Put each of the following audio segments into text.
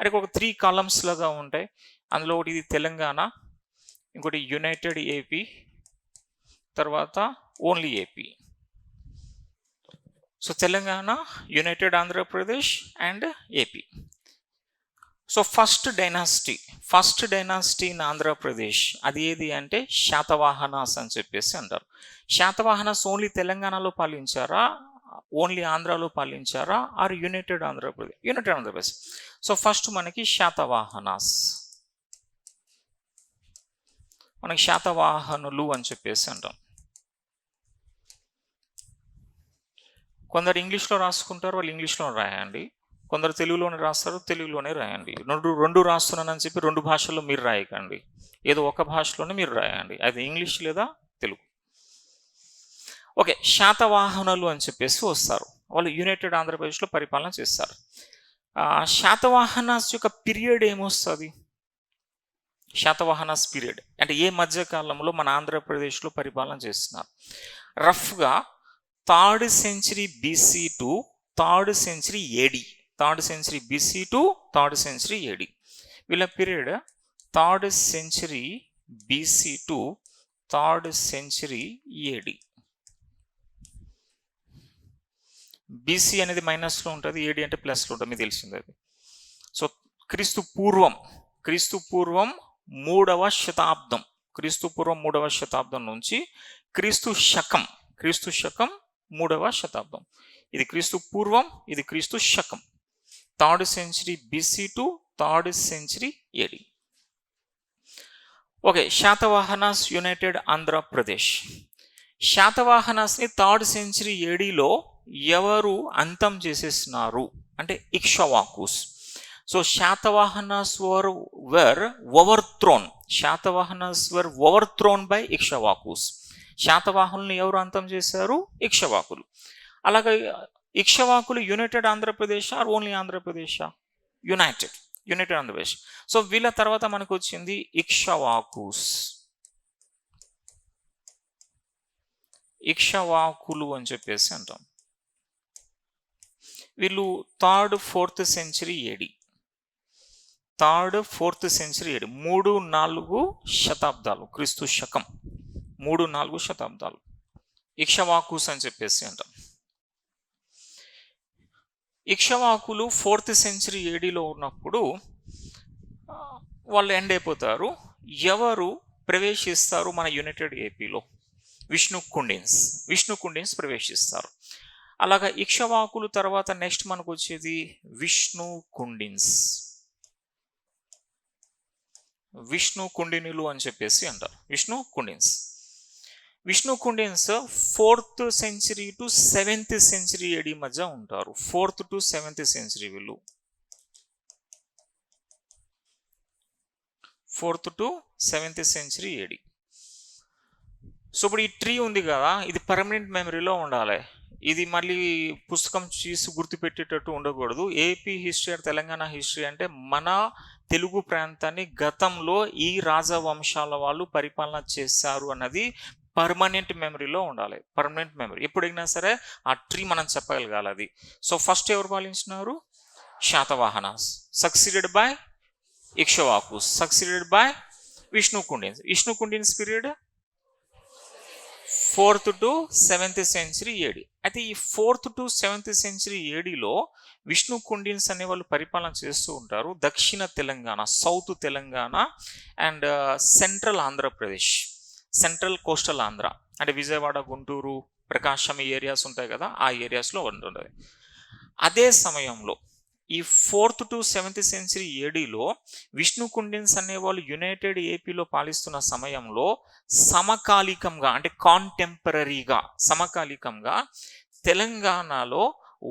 అంటే ఒక 3 కాలమ్స్ లాగా ఉంటాయి. అందులో ఒకటి ఇది తెలంగాణ, ఇంకోటి యునైటెడ్ ఏపీ, తర్వాత only AP. So Telangana, United Andhra Pradesh and AP. So first dynasty in Andhra Pradesh అది ఏది అంటే శాతవాహనాస్ అని చెప్పేసి అంటారు. శాతవాహనాస్ ఓన్లీ తెలంగాణలో పాలించారా, ఓన్లీ ఆంధ్రాలో పాలించారా, or united Andhra Pradesh. So first మనకి శాతవాహనాస్, మనకి శాతవాహనులు అని చెప్పేసి అంటాం. కొందరు ఇంగ్లీష్లో రాసుకుంటారు, వాళ్ళు ఇంగ్లీష్లో రాయండి. కొందరు తెలుగులోనే రాస్తారు, తెలుగులోనే రాయండి. రెండు రాస్తున్నానని చెప్పి 2 భాషల్లో మీరు రాయకండి. ఏదో ఒక భాషలోనే మీరు రాయండి, అది ఇంగ్లీష్ లేదా తెలుగు. ఓకే, శాతవాహనులు అని చెప్పేసి వస్తారు. వాళ్ళు యునైటెడ్ ఆంధ్రప్రదేశ్లో పరిపాలన చేస్తారు. శాతవాహనాస్ యొక్క పీరియడ్ ఏమొస్తుంది? శాతవాహనాస్ పీరియడ్ అంటే ఏ మధ్యకాలంలో మన ఆంధ్రప్రదేశ్లో పరిపాలన చేస్తున్నారు? రఫ్గా 3rd century BC to 3rd century AD. 3rd century BC to 3rd century AD. వీళ్ళ period 3rd century BC to 3rd century AD. BC అనేది మైనస్లో ఉంటుంది, AD అంటే ప్లస్లో ఉంటుంది, మీకు తెలిసింది అది. సో క్రీస్తు పూర్వం 3వ శతాబ్దం, క్రీస్తు పూర్వం 3వ శతాబ్దం నుంచి క్రీస్తు శకం 3వ శతాబ్దం. ఇది క్రీస్తు పూర్వం, ఇది క్రీస్తు శకం. 3rd century BC to 3rd century AD. Okay, Satavahanas united Andhra Pradesh. శాతవాహనాస్ని 3rd century ADలో ఎవరు అంతం చేసేసినారు అంటే Ikshvakus. So Satavahanas were overthrown. Satavahanas were overthrown by Ikshvakus. శాతవాహనుల్ని ఎవరు అంతం చేశారు? ఇక్ష్వాకులు. అలాగే ఇక్ష్వాకులు united Andhra Pradesh or only Andhra Pradesh? United Andhra Pradesh. So వీళ్ళ తర్వాత మనకు వచ్చింది ఇక్ష్వాకులు అని చెప్పేసి అంటాం. వీళ్ళు 3rd 4th century AD, 3rd 4th century AD, 3-4 శతాబ్దాలు, క్రీస్తు శకం 3-4 శతాబ్దాలు ఇక్ష్వాకుస్ అని చెప్పేసి అంటాం. ఇక్ష్వాకులు 4th century ADలో ఉన్నప్పుడు వాళ్ళు ఎండ్ అయిపోతారు. ఎవరు ప్రవేశిస్తారు మన యునైటెడ్ ఏపీలో? విష్ణు కుండిన్స్ ప్రవేశిస్తారు. అలాగా ఇక్ష్వాకులు తర్వాత నెక్స్ట్ మనకు వచ్చేది విష్ణు కుండినులు అని చెప్పేసి అంటారు. Vishnu కుండిన్స్ 4th century to 7th century AD మధ్య ఉంటారు. 4th to 7th century వీళ్ళు 4th to 7th century AD. So ఇప్పుడు ఈ ట్రీ ఉంది కదా, ఇది పర్మనెంట్ మెమరీలో ఉండాలి. ఇది మళ్ళీ పుస్తకం చూసి గుర్తుపెట్టేటట్టు ఉండకూడదు. ఏపీ హిస్టరీ అంటే తెలంగాణ హిస్టరీ అంటే మన తెలుగు ప్రాంతాన్ని గతంలో ఈ రాజవంశాల వాళ్ళు పరిపాలన చేశారు అన్నది పర్మనెంట్ మెమరీలో ఉండాలి. పర్మనెంట్ మెమరీ ఎప్పుడైనా సరే ఆ ట్రీ మనం చెప్పగలగాలి అది. సో ఫస్ట్ ఎవరు పాలించినారు? Satavahanas, succeeded by Ikshvakus, succeeded by Vishnukundins period 4th to 7th century AD. అయితే ఈ 4th to 7th century ADలో Vishnu కుండిన్స్ అనే వాళ్ళు పరిపాలన చేస్తూ ఉంటారు. దక్షిణ Telangana, south Telangana and central Andhra Pradesh, central coastal Andhra అంటే విజయవాడ, గుంటూరు, ప్రకాశం ఈ ఏరియాస్ ఉంటాయి కదా, ఆ ఏరియాస్లో ఉంటుంది. అదే సమయంలో ఈ 4th to 7th century ADలో Vishnu కుండిన్స్ అనేవాళ్ళు యునైటెడ్ ఏపీలో పాలిస్తున్న సమయంలో సమకాలికంగా అంటే సమకాలికంగా తెలంగాణలో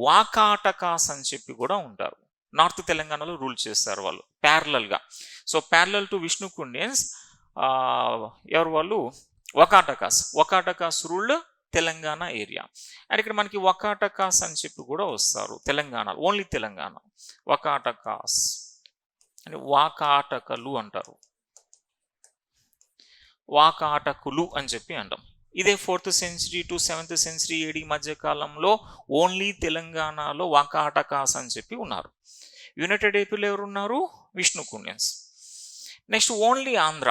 వాకాటకాస్ అని చెప్పి కూడా ఉంటారు. నార్త్ తెలంగాణలో రూల్ చేస్తారు వాళ్ళు ప్యారలల్గా. సో ప్యారలల్ టు విష్ణు కుండిన్స్ ఎవరు వాళ్ళు? వకాటకాస్ రూల్డ్ తెలంగాణ ఏరియా. అండ్ ఇక్కడ మనకి వకాటకాస్ అని చెప్పి కూడా వస్తారు తెలంగాణ, ఓన్లీ తెలంగాణ. వకాటకాస్ అంటే వాకాటకలు అంటారు, వాకాటకులు అని చెప్పి అంటాం. ఇదే 4th century to 7th century AD మధ్య కాలంలో ఓన్లీ తెలంగాణలో వాకాటకాస్ అని చెప్పి ఉన్నారు. యునైటెడ్ ఏపీలో ఎవరున్నారు? విష్ణుకుండిన్స్. Next only Andhra.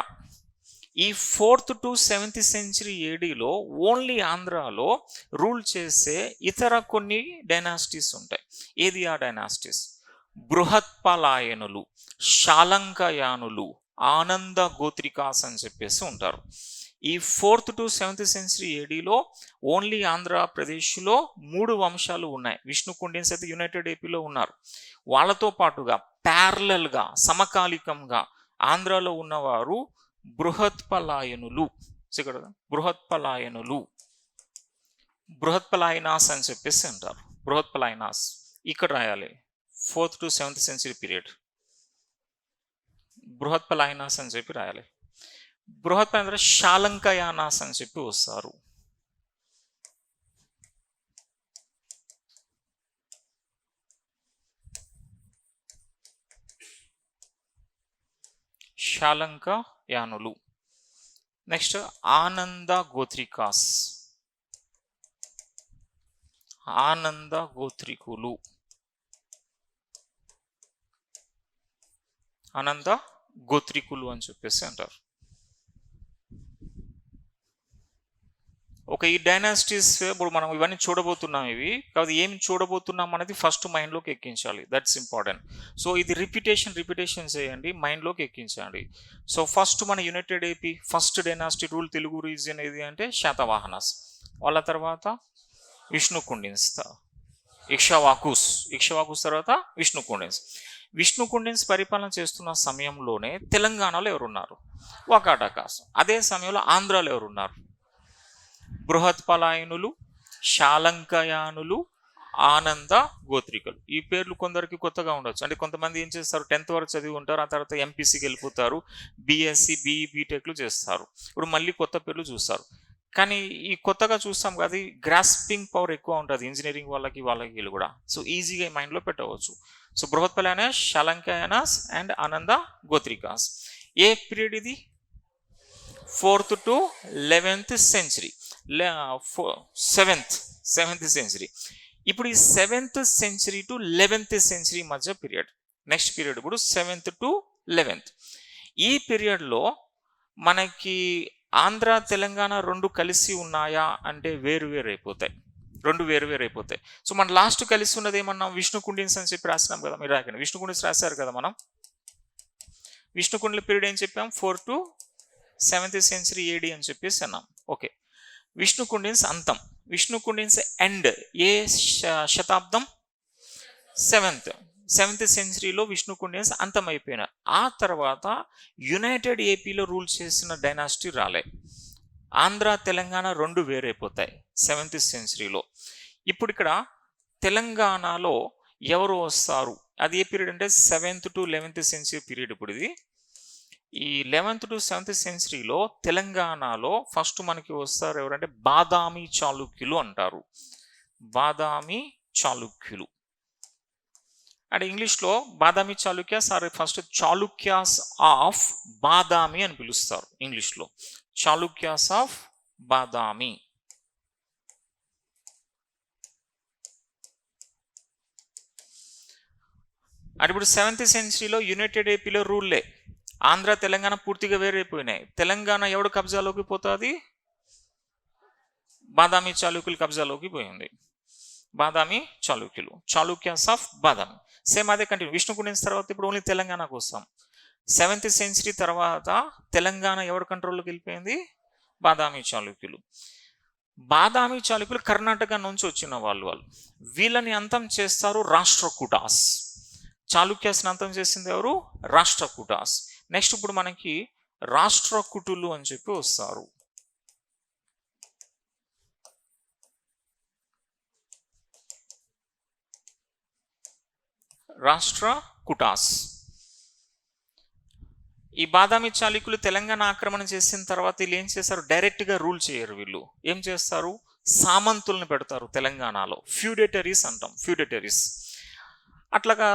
ఈ 4th to 7th century ఏడీలో ఓన్లీ ఆంధ్రాలో రూల్ చేసే ఇతర కొన్ని డైనాసిటీస్ ఉంటాయి. ఏది ఆ డైనాసిటీస్? బృహత్పలాయనులు, శాలంకయానులు, ఆనంద గోత్రికాస్ అని చెప్పేసి ఉంటారు. ఈ 4th to 7th century ఏడీలో ఓన్లీ ఆంధ్రప్రదేశ్లో 3 వంశాలు ఉన్నాయి. విష్ణుకుండిన్స్ అయితే యునైటెడ్ ఏపీలో ఉన్నారు. వాళ్ళతో పాటుగా ప్యారలల్గా సమకాలికంగా ఆంధ్రాలో ఉన్నవారు బృహత్పలాయనులు. ఇక్కడ బృహత్పలాయనులు, బృహత్పలాయనాస్ అని చెప్పేసి అంటారు. బృహత్పలాయనాస్ ఇక్కడ రాయాలి. 4th to 7th century period బృహత్పలాయనాస్ అని చెప్పి రాయాలి. బృహత్పలాయన శాలంకయానాస్ అని చెప్పి వస్తారు. శాలంకయానులు. నెక్స్ట్ ఆనంద గోత్రికాస్, ఆనంద గోత్రికులు, ఆనంద గోత్రికులు అని చెప్పేసి అంటారు. ఈ డైనాసిటీస్ ఇప్పుడు మనం ఇవన్నీ చూడబోతున్నాం. ఇవి కాబట్టి ఏం చూడబోతున్నాం అనేది ఫస్ట్ మైండ్లోకి ఎక్కించాలి. That's important. సో ఇది రిపిటేషన్ చేయండి, మైండ్లోకి ఎక్కించండి. సో ఫస్ట్ మన united AP first dynasty rule Telugu region ఏది అంటే శాతవాహనాస్. వాళ్ళ తర్వాత విష్ణుకుండిన్స్, ఇక్ష్వాకుస్ తర్వాత విష్ణుకుండిన్స్ పరిపాలన చేస్తున్న సమయంలోనే తెలంగాణలో ఎవరున్నారు? వాకాటకాస్. అదే సమయంలో ఆంధ్రాలో ఎవరున్నారు? బృహత్పలాయనులు, శాలంకయానులు, ఆనంద గోత్రికలు. ఈ పేర్లు కొందరికి కొత్తగా ఉండొచ్చు. అంటే కొంతమంది ఏం చేస్తారు, 10th వరకు చదివి ఉంటారు, ఆ తర్వాత ఎంపీసీకి వెళ్ళిపోతారు, బీఎస్సీ బీఈ బీటెక్లు చేస్తారు. ఇప్పుడు మళ్ళీ కొత్త పేర్లు చూస్తారు. కానీ ఈ కొత్తగా చూస్తాం కదా, గ్రాస్పింగ్ పవర్ ఎక్కువ ఉంటుంది ఇంజనీరింగ్ వాళ్ళకి వీళ్ళు కూడా. సో ఈజీగా మైండ్లో పెట్టవచ్చు. సో బృహత్పలాయనాస్, శాలంకయానాస్ అండ్ ఆనంద గోత్రికాస్. ఏ పీరియడ్ ఇది? 4th to 11th century, 7th century. ఇప్పుడు ఈ 7th century to 11th century మధ్య పీరియడ్. నెక్స్ట్ పీరియడ్ ఇప్పుడు 7th to 11th. ఈ పీరియడ్లో మనకి ఆంధ్ర తెలంగాణ రెండు కలిసి ఉన్నాయా అంటే వేరు అయిపోతాయి. సో మన లాస్ట్ కలిసి ఉన్నది ఏమన్నా విష్ణుకుండిన్స్ అని చెప్పి రాసినాం కదా, మీరు రాకండి. విష్ణుకుండిన్స్ రాశారు కదా మనం. విష్ణుకుండిల పీరియడ్ ఏం చెప్పాం? 4th to 7th century AD అని చెప్పేసి అన్నాం. ఓకే, విష్ణుకుండిన్స్ అంతం. విష్ణుకుండిన్స్ ఎండ్ ఏ శతాబ్దం? 7th centuryలో విష్ణుకుండిన్స్ అంతం అయిపోయిన. ఆ తర్వాత యునైటెడ్ ఏపీలో రూల్ చేసిన డైనాసిటీ రాలే. ఆంధ్ర తెలంగాణ రెండు వేరైపోతాయి 7th centuryలో. ఇప్పుడు ఇక్కడ తెలంగాణలో ఎవరు వస్తారు? అది ఏ పీరియడ్ అంటే 7th to 11th century period. ఇప్పుడు ఇది ఈ 11th to 7th centuryలో తెలంగాణలో ఫస్ట్ మనకి వస్తారు ఎవరంటే బాదామి చాళుక్యులు అంటారు. బాదామి చాళుక్యులు అంటే ఇంగ్లీష్లో Badami Chalukyas are first Chalukyas of Badami అని పిలుస్తారు. ఇంగ్లీష్లో చాళుక్యాస్ ఆఫ్ బాదామి. అంటే ఇప్పుడు 7th centuryలో యునైటెడ్ ఏపీలో రూల్లే. ఆంధ్ర తెలంగాణ పూర్తిగా వేరైపోయినాయి. తెలంగాణ ఎవడు కబ్జాలోకి పోతుంది? బాదామి చాళుక్యులు కబ్జాలోకి పోయింది. బాదామి చాళుక్యులు, చాళుక్యాస్ ఆఫ్ బాదామి. సేమ్ అదే కంటిన్యూ. విష్ణుకుండిన్స్ తర్వాత ఇప్పుడు ఓన్లీ తెలంగాణకు వస్తాం. 7th century తర్వాత తెలంగాణ ఎవరి కంట్రోల్లోకి వెళ్ళిపోయింది? బాదామి చాళుక్యులు. బాదామి చాళుక్యులు కర్ణాటక నుంచి వచ్చిన వాళ్ళు. వీళ్ళని అంతం చేస్తారు రాష్ట్రకూటాస్. చాళుక్యాస్ని అంతం చేసింది ఎవరు? రాష్ట్రకూటాస్. నెక్స్ట్ ఇప్పుడు మనకి రాష్ట్రకూటులు అని చెప్పి వస్తారు. రాష్ట్రకూటాస్. ఈ బాదామి చాళుక్యులు తెలంగాణ ఆక్రమణ చేసిన తర్వాత వీళ్ళు ఏం చేస్తారు? డైరెక్ట్గా రూల్ చేయరు. వీళ్ళు ఏం చేస్తారు? సామంతుల్ని పెడతారు తెలంగాణలో. ఫ్యూడేటరీస్ అంటాం, ఫ్యూడేటరీస్. అట్లాగా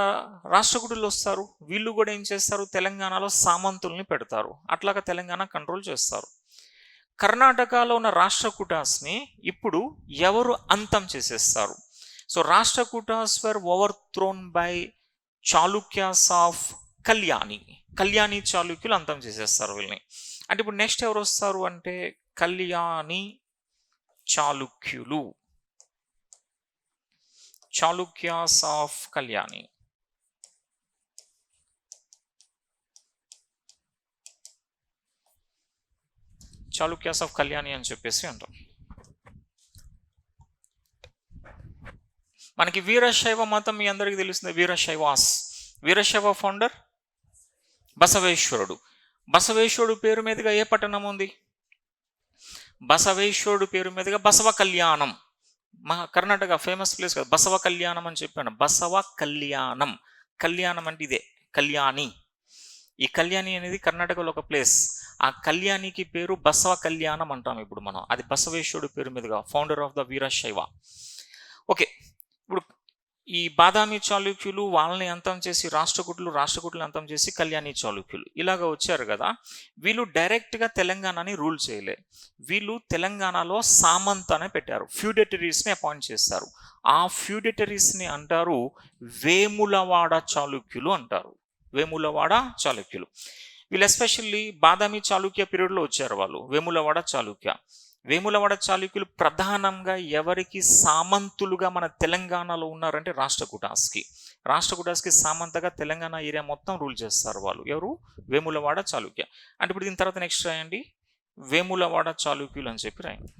రాష్ట్రకూటులు వస్తారు. వీళ్ళు కూడా ఏం చేస్తారు? తెలంగాణలో సామంతుల్ని పెడతారు. అట్లాగా తెలంగాణ కంట్రోల్ చేస్తారు. కర్ణాటకలో ఉన్న రాష్ట్రకూటాస్ని ఇప్పుడు ఎవరు అంతం చేసేస్తారు? So Rashtrakutas were overthrown by Chalukyas of Kalyani. Kalyani చాళుక్యులు అంతం చేసేస్తారు వీళ్ళని. అంటే ఇప్పుడు నెక్స్ట్ ఎవరు వస్తారు అంటే కళ్యాణి చాళుక్యులు, చాళుక్యాస్ ఆఫ్ కళ్యాణి. చాళుక్యాస్ ఆఫ్ కళ్యాణి అని చెప్పేసి అంటాం. మనకి వీరశైవ మతం మీ అందరికీ తెలుస్తుంది. వీరశైవాస్, వీరశైవ ఫౌండర్ బసవేశ్వరుడు. బసవేశ్వరుడు పేరు మీదుగా ఏ పట్టణం ఉంది? బసవేశ్వరుడు పేరు మీదుగా బసవ కళ్యాణం, కర్ణాటక ఫేమస్ ప్లేస్ కదా, బసవ కళ్యాణం అని చెప్పాను. బసవ కళ్యాణం, కళ్యాణం అంటే ఇదే కళ్యాణి. ఈ కళ్యాణి అనేది కర్ణాటకలో ఒక ప్లేస్. ఆ కళ్యాణికి పేరు బసవ కళ్యాణం అంటాం ఇప్పుడు మనం. అది బసవేశ్వరుడు పేరు మీదుగా, founder of the Veerashaiva. Okay, ఇప్పుడు ఈ బాదామి చాళుక్యులు వాళ్ళని అంతం చేసి రాష్ట్రకూటులు అంతం చేసి కళ్యాణి చాళుక్యులు ఇలాగ వచ్చారు కదా. వీళ్ళు డైరెక్ట్గా తెలంగాణని రూల్ చేయలే. వీళ్ళు తెలంగాణలో సామంత్ అనే పెట్టారు, ఫ్యూడేటరీస్ని అపాయింట్ చేస్తారు. ఆ ఫ్యూడేటరీస్ని అంటారు వేములవాడ చాళుక్యులు అంటారు. వేములవాడ చాళుక్యులు వీళ్ళు ఎస్పెషల్లీ బాదామి చాళుక్య పీరియడ్లో వచ్చారు వాళ్ళు. వేములవాడ చాళుక్యులు ప్రధానంగా ఎవరికి సామంతులుగా మన తెలంగాణలో ఉన్నారంటే రాష్ట్రకూటాస్కి సామంతగా తెలంగాణ ఏరియా మొత్తం రూల్ చేస్తారు వాళ్ళు. ఎవరు? వేములవాడ చాళుక్య. అంటే ఇప్పుడు దీని తర్వాత నెక్స్ట్ రాయండి వేములవాడ చాళుక్యులు అని చెప్పి రాయండి.